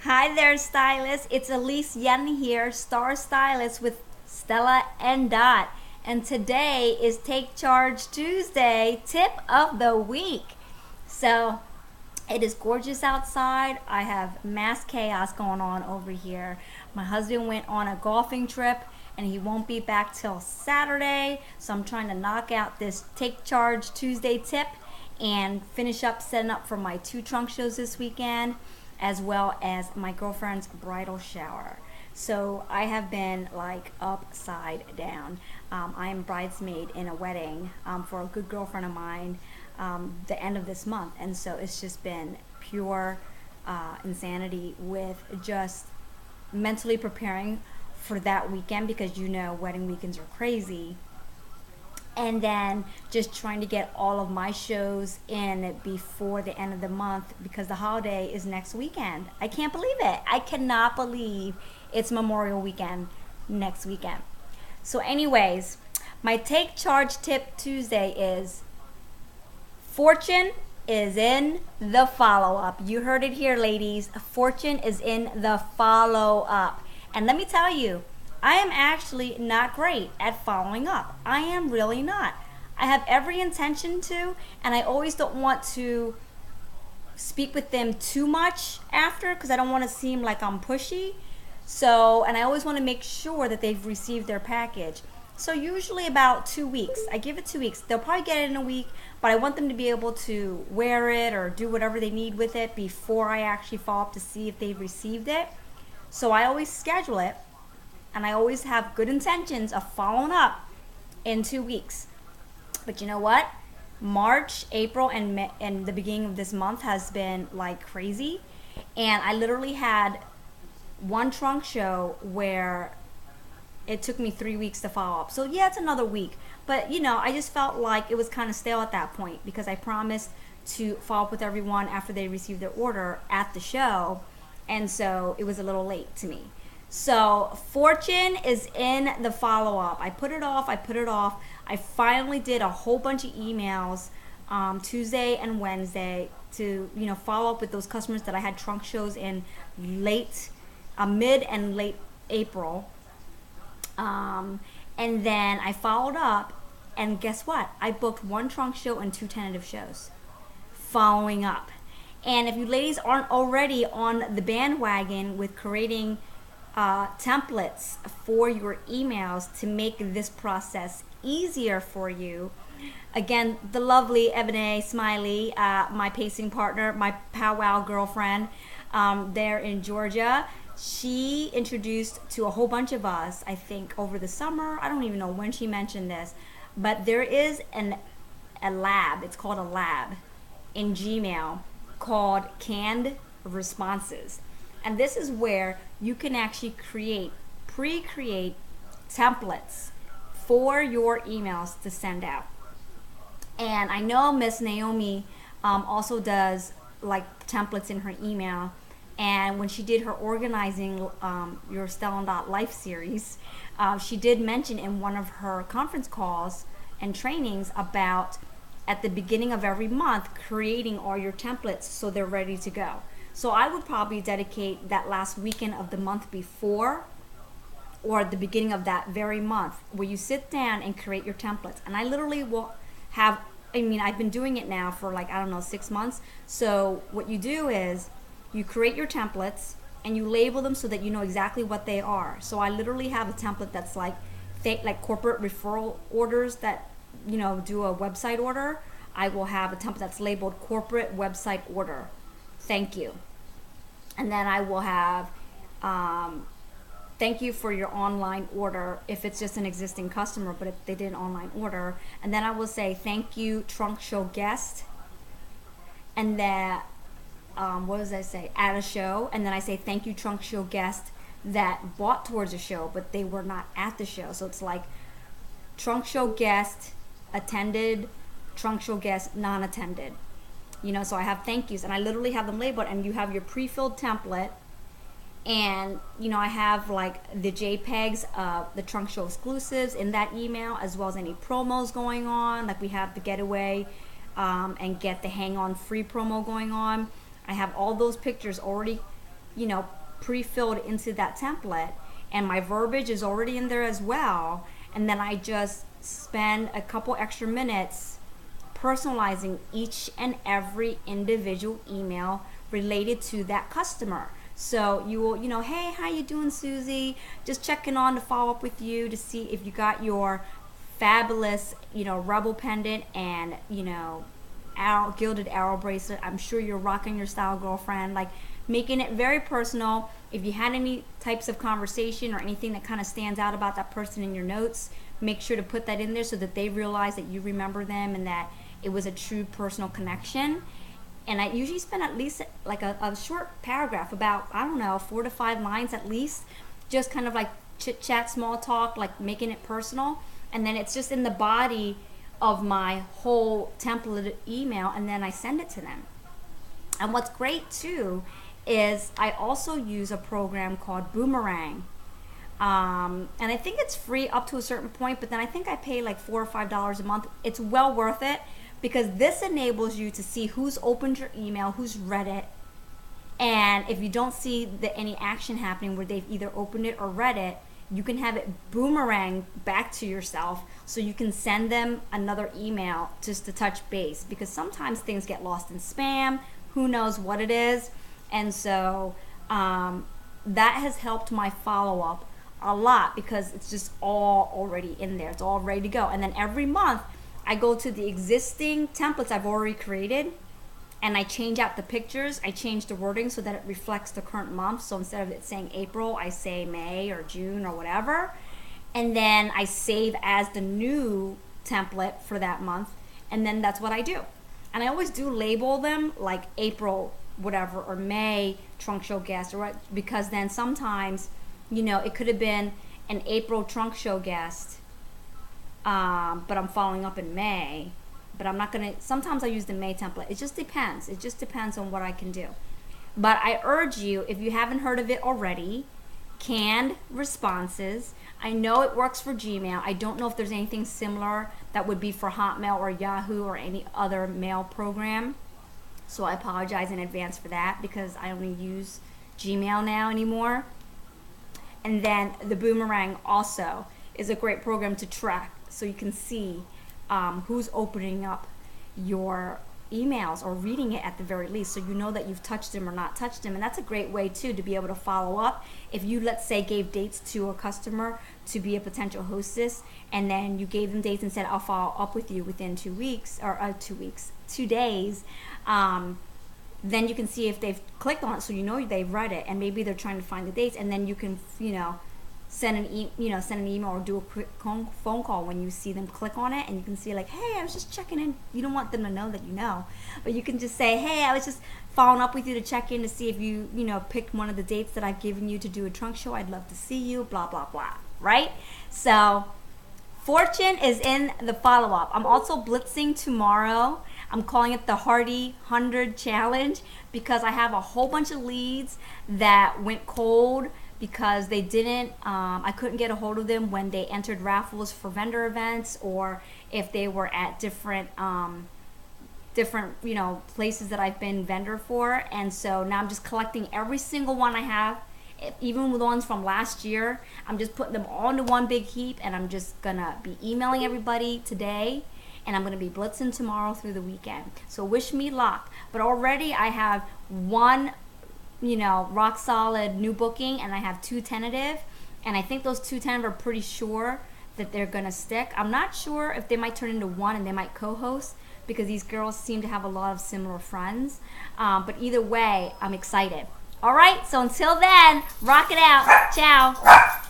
Hi there, Stylist. It's Elise Danh here, Star Stylist with Stella and Dot. And today is Take Charge Tuesday, tip of the week. So it is gorgeous outside. I have mass chaos going on over here. My husband went on a golfing trip and he won't be back till Saturday. So I'm trying to knock out this Take Charge Tuesday tip and finish up setting up for my 2 trunk shows this weekend, as well as my girlfriend's bridal shower. So I have been like upside down. I am bridesmaid in a wedding for a good girlfriend of mine the end of this month. And so it's just been pure insanity with just mentally preparing for that weekend, because wedding weekends are crazy, and then just trying to get all of my shows in before the end of the month, because the holiday is next weekend. I can't believe it. I cannot believe it's Memorial Weekend next weekend. So anyways, my Take Charge Tip Tuesday is fortune is in the follow-up. You heard it here, ladies. Fortune is in the follow-up. And let me tell you, I am actually not great at following up. I am really not. I have every intention to, and I always don't want to speak with them too much after, because I don't want to seem like I'm pushy. So, and I always want to make sure that they've received their package. So usually about 2 weeks. I give it 2 weeks. They'll probably get it in a week, but I want them to be able to wear it or do whatever they need with it before I actually follow up to see if they've received it. So I always schedule it, and I always have good intentions of following up in 2 weeks. But you know what? March, April, and the beginning of this month has been like crazy. And I literally had 1 trunk show where it took me 3 weeks to follow up. So yeah, it's another week. But I just felt like it was kind of stale at that point, because I promised to follow up with everyone after they received their order at the show. And so it was a little late to me. So fortune is in the follow-up. I put it off. I finally did a whole bunch of emails Tuesday and Wednesday to follow up with those customers that I had trunk shows in mid and late April. And then I followed up, and guess what? I booked 1 trunk show and 2 tentative shows following up. And if you ladies aren't already on the bandwagon with creating templates for your emails to make this process easier for you, again, the lovely Ebony Smiley, my pacing partner, my powwow girlfriend there in Georgia, she introduced to a whole bunch of us, I think over the summer, I don't even know when she mentioned this, but there is a lab, it's called a lab in Gmail called Canned Responses. And this is where you can actually pre-create templates for your emails to send out. And I know Miss Naomi also does like templates in her email. And when she did her organizing your Stella Life series, she did mention in one of her conference calls and trainings about, at the beginning of every month, creating all your templates so they're ready to go. So I would probably dedicate that last weekend of the month before, or at the beginning of that very month, where you sit down and create your templates. And I literally will have, I've been doing it now for 6 months. So what you do is you create your templates and you label them so that you know exactly what they are. So I literally have a template that's like corporate referral orders that do a website order. I will have a template that's labeled corporate website order. Thank you. And then I will have thank you for your online order if it's just an existing customer, but if they did an online order. And then I will say thank you trunk show guest. And then what does I say? At a show. And then I say thank you trunk show guest that bought towards a show, but they were not at the show. So it's like trunk show guest attended, trunk show guest non-attended. So I have thank yous, and I literally have them labeled, and you have your pre-filled template, and I have like the JPEGs of the trunk show exclusives in that email, as well as any promos going on, like we have the getaway and get the hang on free promo going on. I have all those pictures already pre-filled into that template, and my verbiage is already in there as well. And then I just spend a couple extra minutes personalizing each and every individual email related to that customer. So you will, hey, how you doing, Susie? Just checking on to follow up with you to see if you got your fabulous, Rebel pendant and, gilded arrow bracelet. I'm sure you're rocking your style, girlfriend. Like, making it very personal. If you had any types of conversation or anything that kind of stands out about that person in your notes, make sure to put that in there so that they realize that you remember them and that it was a true personal connection. And I usually spend at least like a short paragraph, about, 4 to 5 lines at least, just kind of like chit chat, small talk, like making it personal. And then it's just in the body of my whole template email, and then I send it to them. And what's great too is I also use a program called Boomerang. And I think it's free up to a certain point, but then I think I pay like $4 or $5 a month. It's well worth it, because this enables you to see who's opened your email, who's read it, and if you don't see any action happening where they've either opened it or read it, you can have it boomerang back to yourself, so you can send them another email just to touch base, because sometimes things get lost in spam, who knows what it is. And so that has helped my follow-up a lot, because it's just all already in there. It's all ready to go. And then every month I go to the existing templates I've already created, and I change out the pictures. I change the wording so that it reflects the current month. So instead of it saying April, I say May or June or whatever. And then I save as the new template for that month. And then that's what I do. And I always do label them like April whatever or May trunk show guest, or what, because then sometimes, it could have been an April trunk show guest, but I'm following up in May. But I'm not gonna, sometimes I use the May template. It just depends. It just depends on what I can do. But I urge you, if you haven't heard of it already, canned responses. I know it works for Gmail. I don't know if there's anything similar that would be for Hotmail or Yahoo or any other mail program. So I apologize in advance for that, because I only use Gmail now anymore. And then the Boomerang also is a great program to track, so you can see who's opening up your emails or reading it at the very least, so you know that you've touched them or not touched them. And that's a great way too to be able to follow up. If you, let's say, gave dates to a customer to be a potential hostess, and then you gave them dates and said, I'll follow up with you within 2 weeks, or 2 days, then you can see if they've clicked on it, so you know they've read it, and maybe they're trying to find the dates. And then you can send an email or do a quick phone call when you see them click on it, and you can see like, hey, I was just checking in. You don't want them to know that you know, but you can just say, hey, I was just following up with you to check in to see if you picked one of the dates that I've given you to do a trunk show. I'd love to see you, blah blah blah, right? So fortune is in the follow-up. I'm also blitzing tomorrow. I'm calling it the Hardy 100 Challenge, because I have a whole bunch of leads that went cold because they didn't, I couldn't get a hold of them when they entered raffles for vendor events, or if they were at different places that I've been vendor for. And so now I'm just collecting every single one I have, even with the ones from last year. I'm just putting them all into one big heap, and I'm just gonna be emailing everybody today, and I'm gonna be blitzing tomorrow through the weekend. So wish me luck. But already I have one rock solid new booking, and I have 2 tentative, and I think those 2 tentative are pretty sure that they're gonna stick. I'm not sure if they might turn into one and they might co-host, because these girls seem to have a lot of similar friends. But either way, I'm excited. All right, so until then, rock it out. Ciao.